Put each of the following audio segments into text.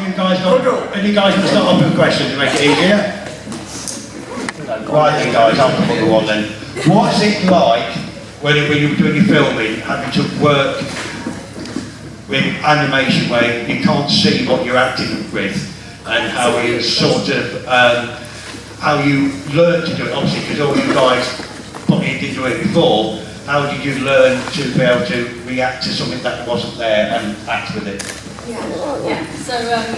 you guys going to start off with questions to make it easier? Right then guys, I'll come on the one then. What's it like when you're doing your filming, having to work with animation where you can't see what you're acting with, and how you sort of, how you learn to do it, obviously, because all you guys probably did do it before. How did you learn to be able to react to something that wasn't there and act with it? Yeah. So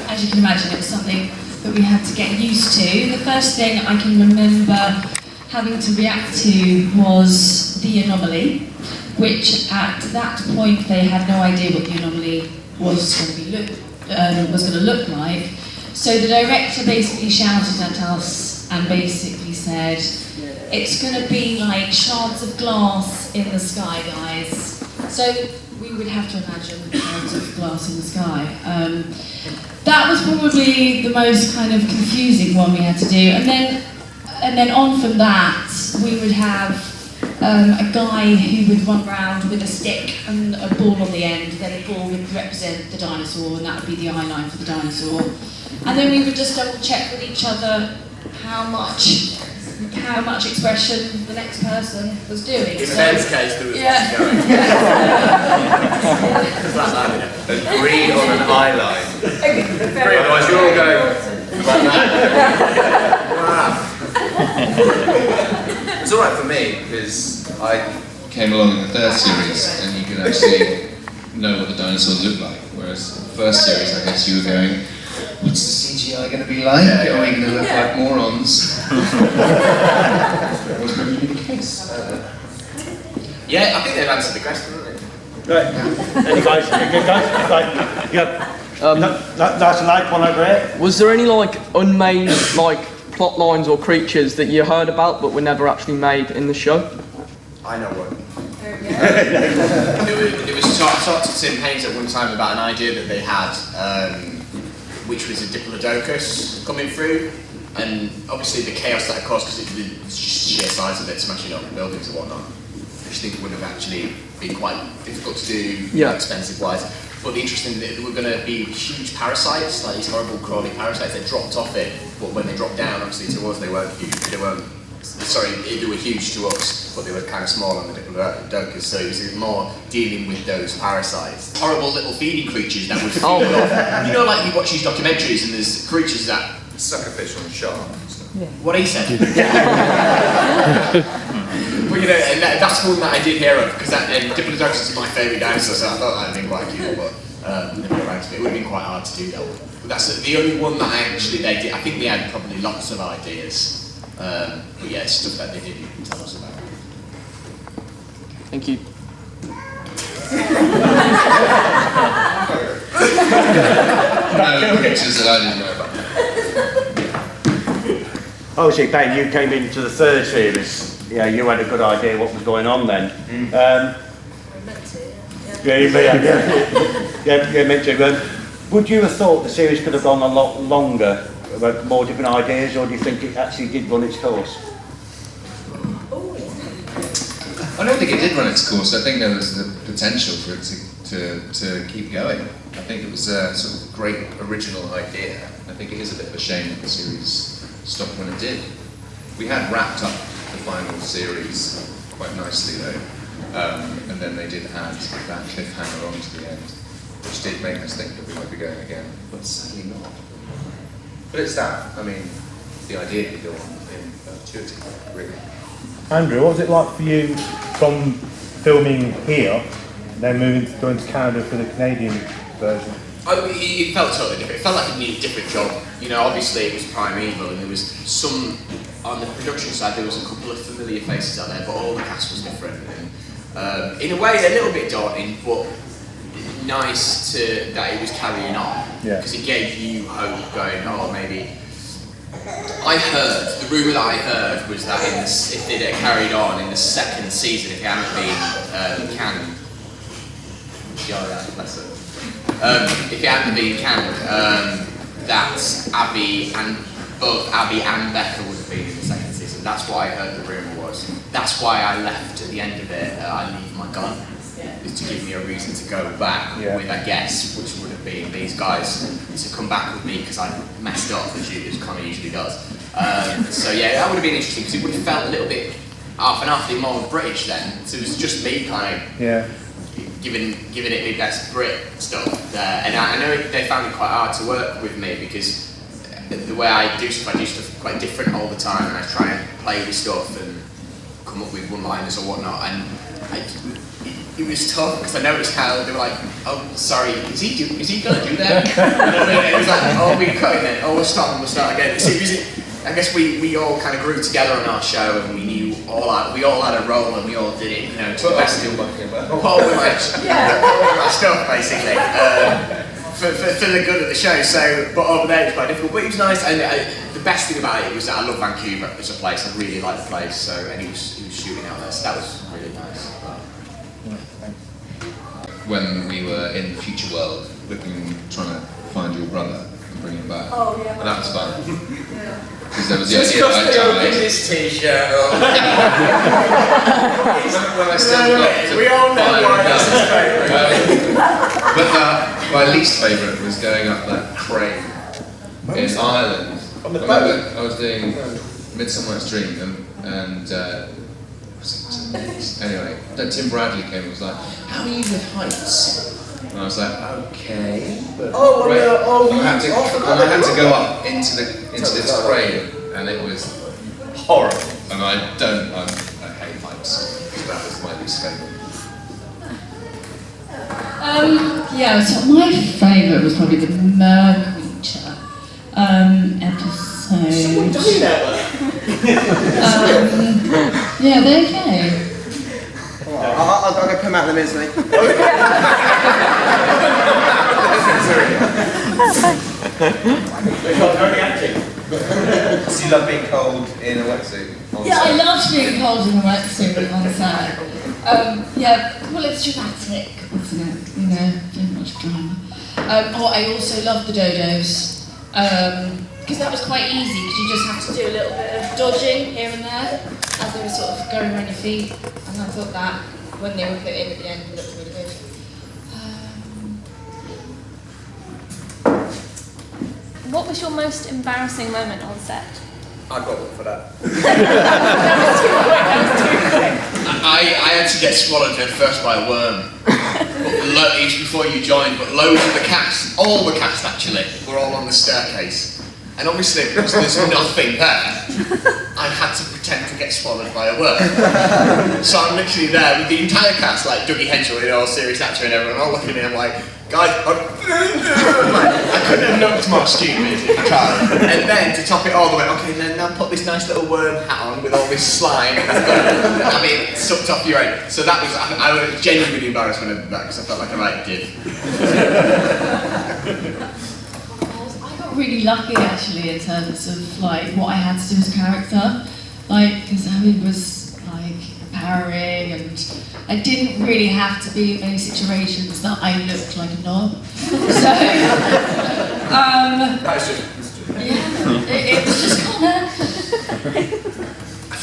as you can imagine, it was something that we had to get used to. The first thing I can remember having to react to was the anomaly, which at that point they had no idea what the anomaly was going to look like. So the director basically shouted at us and basically said, "It's going to be like shards of glass in the sky, guys." So we would have to imagine shards of glass in the sky. That was probably the most kind of confusing one we had to do. And then on from that, we would have a guy who would run around with a stick and a ball on the end. Then a ball would represent the dinosaur, and that would be the eye line for the dinosaur. And then we would just double check with each other how much expression the next person was doing. In Ben's case, there was going. Agree on an eye line. Otherwise you're all going like that. It's alright for me, because I came along in the third series and you could actually know what the dinosaurs look like. Whereas the first series, I guess you were going, what's the CGI going to be like? Are we going to look like morons? That was probably the case. Yeah, I think they've answered the question, haven't they? Right. Any guys? That's a nice one over here. Was there any unmade plot lines or creatures that you heard about but were never actually made in the show? I know one. It was talked to Tim Haynes at one time about an idea that they had, which was a diplodocus coming through, and obviously the chaos that it caused, because it's just sheer size of it, smashing up buildings and whatnot, I just think it would have actually been quite difficult to do, expensive wise. But the interesting thing, there were going to be huge parasites, like these horrible crawly parasites that dropped off it, but when they dropped down, obviously to us they weren't huge, they were huge to us, but they were kind of small on the diplodocus, so it was more dealing with those parasites. Horrible little feeding creatures that would feed off. You know, like you watch these documentaries and there's creatures that suck a fish on a shark and stuff. Yeah. What he said. Well, you know, and that's one that I did hear of, because diplodocus is my favourite dinosaur, so I thought that would have been quite cute, but never got around to it. It would have been quite hard to do that one. But that's the only one that they did. I think they had probably lots of ideas. But yeah, it's stuff that they didn't tell us about. Thank you. No pictures that I didn't know about. Obviously, Ben, you came into the third series. Yeah, you had a good idea what was going on then. You meant to. Would you have thought the series could have gone a lot longer, about more different ideas, or do you think it actually did run its course? I don't think it did run its course. I think there was the potential for it to keep going. I think it was a sort of great original idea. I think it is a bit of a shame that the series stopped when it did. We had wrapped up the final series quite nicely though, and then they did add that cliffhanger on to the end, which did make us think that we might be going again, but sadly not. But it's that, I mean, the idea could go on in perpetuity, really. Andrew, what was it like for you from filming here, then going to Canada for the Canadian version? It felt totally different. It felt like a different job. You know, obviously it was Primeval, and there was some, on the production side, there was a couple of familiar faces out there, but all the cast was different. And in a way, a little bit daunting, but nice that it was carrying on. Because it gave you hope, going, oh, maybe. The rumour that I heard was that if it had carried on in the second season, if it hadn't been canned, if it hadn't been canned, that both Abby and Becker would have been in the second season. That's what I heard the rumour was. That's why I left at the end of it. I leave my gun. is to give me a reason to go back with, I guess, which would have been these guys to come back with me because I messed up, as kind of usually does. So yeah, that would have been interesting because it would have felt a little bit half and half, more British then. So it was just me kind of giving it my best Brit stuff there. And I know they found it quite hard to work with me because the way I do stuff quite different all the time, and I try and play with stuff and come up with one-liners or whatnot. And it was tough because I noticed how they were like, "Oh, sorry, is he going to do that?" And it was like, "Oh, we're cutting then. Oh, we'll start again." So I guess we all kind of grew together on our show, and we knew we all had a role, and we all did it, to the best of all my stuff, basically, for the good of the show. So, but over there it was quite difficult, but it was nice. And the best thing about it was that I love Vancouver as a place. I really like the place. So, and he was shooting out there, so that was really nice. When we were in the future world, trying to find your brother and bring him back. Oh yeah. And that was fun. Yeah. Because there was the Just idea because that they I opened died. this t-shirt When I still got to we all know why find this is favourite. But my least favourite was going up that crane in Ireland. On the I boat? remember I was doing Midsummer Night's Dream and anyway, then Tim Bradley came and was like, "How are you with heights?" And I was like, "Okay." But I had to go up into this crane, and it was horrible. And I hate heights. That was my least favourite. So my favourite was probably the Mercreature episode. Someone died there. Yeah, they're okay. I'll go put him out in a minute, mate. Do you love being cold in a wetsuit? Yeah, I loved being cold in a wetsuit on set. Well, it's dramatic, isn't it? Too much drama. I also loved the dodos. Because that was quite easy, because you just have to do a little bit of dodging here and there as they were sort of going around your feet. And I thought that when they were put in at the end, it looked really good. What was your most embarrassing moment on set? I've got one for that. That was too quick. I had to get swallowed head first by a worm. It was before you joined, but loads of the cast, all the cast actually, were all on the staircase. And obviously, because there's nothing there, I had to pretend to get swallowed by a worm. So I'm literally there with the entire cast, like Dougie Henschel, all serious actor and everyone, all looking at me, I'm like, guys, I couldn't have looked more stupid if I tried. And then to top it all the way, okay, then now put this nice little worm hat on with all this slime. It sucked off your head. So that was, I was genuinely embarrassed when I did that because I felt like a right div. I got really lucky actually in terms of like what I had to do as a character. Because Abby was like empowering and I didn't really have to be in many situations that I looked like a knob. So, it was just kind of...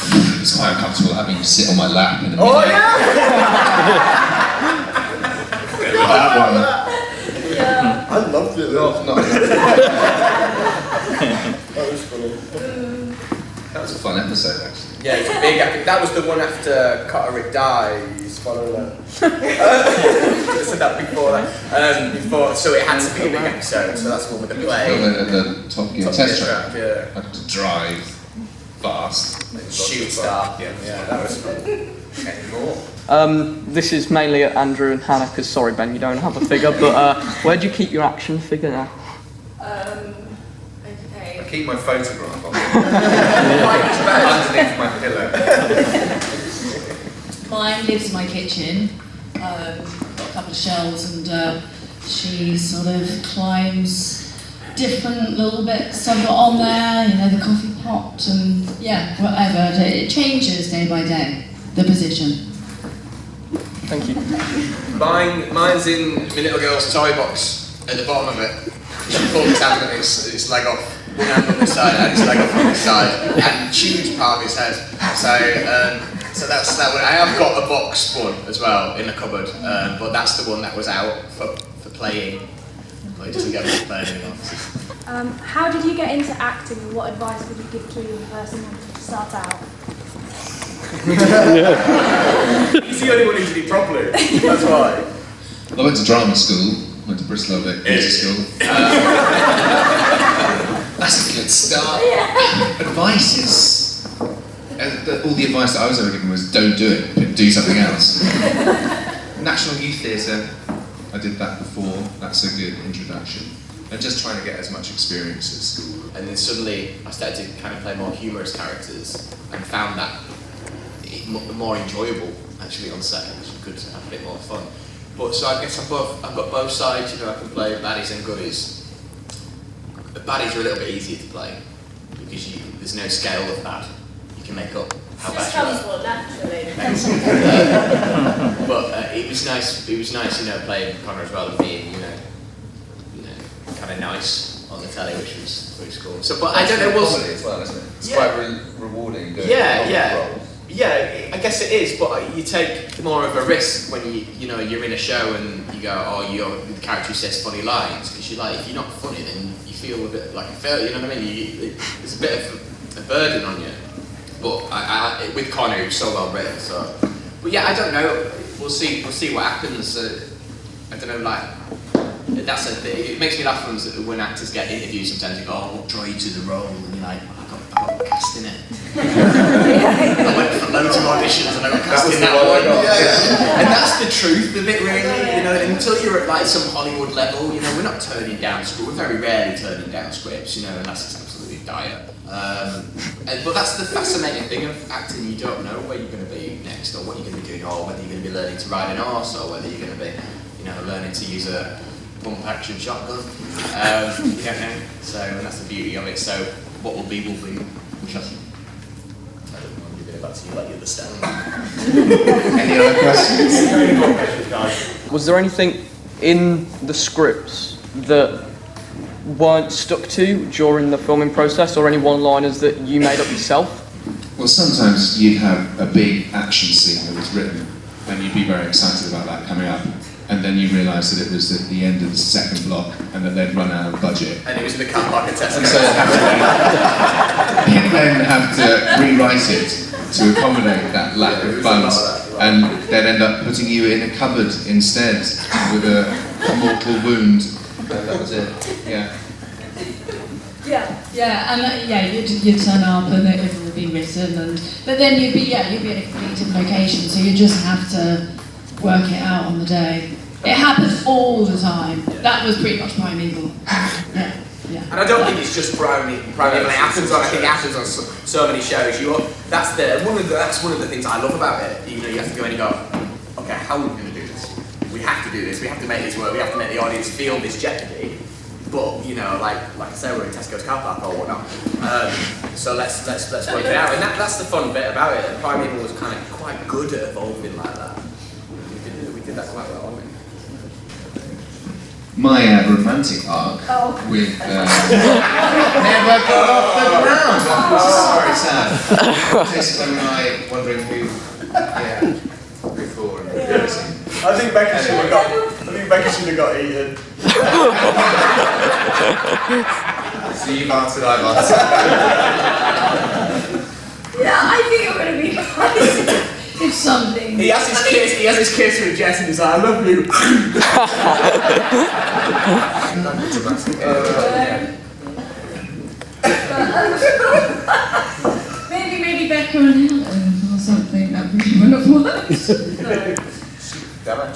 It was quite uncomfortable having you sit on my lap in a minute. Oh yeah! That one. Yeah. I loved it. Not That was funny. That was a fun episode, actually. Yeah, it's a big epic. That was the one after Cotterick dies, following that. I said that before that. So it had to be a big episode, so that's the one with the play. The Top Gear test track. Yeah. I had to drive fast. Shoot star. Yeah, that was fun. Any more? This is mainly at Andrew and Hannah, because sorry Ben, you don't have a figure, but where do you keep your action figure now? I keep my photograph on underneath my pillow. Mine lives in my kitchen. Got a couple of shelves and she sort of climbs different little bits I've got on there, the coffee pot and whatever. It changes day by day, the position. Thank you. Mine's in my little girl's toy box at the bottom of it. She pulled its hand and its leg off. One hand on this side and its leg off on this side. And chewed part of his head. So So that's that one. I have got a box one as well in the cupboard, but that's the one that was out for playing. But it doesn't get me to play anymore. How did you get into acting, and what advice would you give to a young person wanting to start out? He's the only one who did it properly. That's why. Well, I went to drama school, went to Bristol Music School. That's a good start. Advice is, all the advice that I was ever given was don't do it, but do something else. National Youth Theatre, I did that before, that's a good introduction. And just trying to get as much experience at school. And then suddenly I started to kind of play more humorous characters and found that more enjoyable actually on set, because you could have a bit more fun. But so I guess I've got both sides, you know, I can play baddies and goodies. The baddies are a little bit easier to play because there's no scale of bad. You can make up how bad you are. Naturally. But it was nice, you know, playing Connor as well and being, you know, kind of nice on the telly, which was cool. So, but I don't know, comedy as well, isn't it? It's quite rewarding doing roles. Yeah, I guess it is, but you take more of a risk when you're in a show and you go, oh, the character who says funny lines, because you're like, if you're not funny, then you feel a bit like a failure. You know what I mean? There's a bit of a burden on you. But with Connor, he was so well written. So, but yeah, I don't know. We'll see what happens. I don't know, like. It makes me laugh when actors get interviews. Sometimes you go, oh, what drew you to the role? And you're like, I got cast in it. I went for loads of auditions and I got cast in that one. And that's the truth of it, really. You know, until you're at like some Hollywood level, you know, we're not turning down scripts. We're very rarely turning down scripts, you know, and that's just absolutely dire. But that's the fascinating thing of acting. You don't know where you're going to be next, or what you're going to be doing, or whether you're going to be learning to ride an horse, or whether you're going to be, you know, learning to use a pump action shotgun. You don't know. So, and that's the beauty of it. So, what will be, will be. We shall see. I don't want to give it back to you like you're the stone. Any other questions? Was there anything in the scripts that weren't stuck to during the filming process, or any one-liners that you made up yourself? Well, sometimes you'd have a big action scene that was written, and you'd be very excited about that coming up. And then you realise that it was at the end of the second block and that they'd run out of budget. And it was in the car park at Tesco. And so he'd then have to rewrite it to accommodate that lack of funds. And they'd end up putting you in a cupboard instead with a mortal wound. And that was it, yeah. Yeah, and you'd turn up and everything would be written, but then you'd be at a completely different location, so you just have to work it out on the day. It happens all the time. That was pretty much Primeval. Yeah. And I don't think it's just Primeval. It happens on. I think it happens on so many shows. That's one of the things I love about it. You know, you have to go and you go, okay, how are we going to do this? We have to do this. We have to make this work. We have to make the audience feel this jeopardy. But you know, like I say, we're in Tesco's car park or whatnot. So let's work it out. And that's the fun bit about it. And Primeval was kind of quite good at evolving like that. We did that quite well, didn't we? My romantic arc with never got off the ground. This is very sad. Jessica and I wondering who before and realising. I think Becker should have got eaten. So you've answered, I've answered. Yeah, I think I'm going to be nice. If something. He has his kiss with Jess and he's like, I love you. Maybe Becker and Helen or something. That really wouldn't have worked.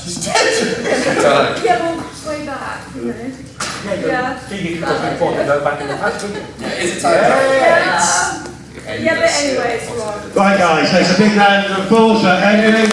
She's dead. Yeah, well, way back, you know. Phoebe could have been forced to go back in the past, wouldn't it? Is it time? Yeah, but anyway, it's wrong. Right guys, so it's a big round of applause for Henry.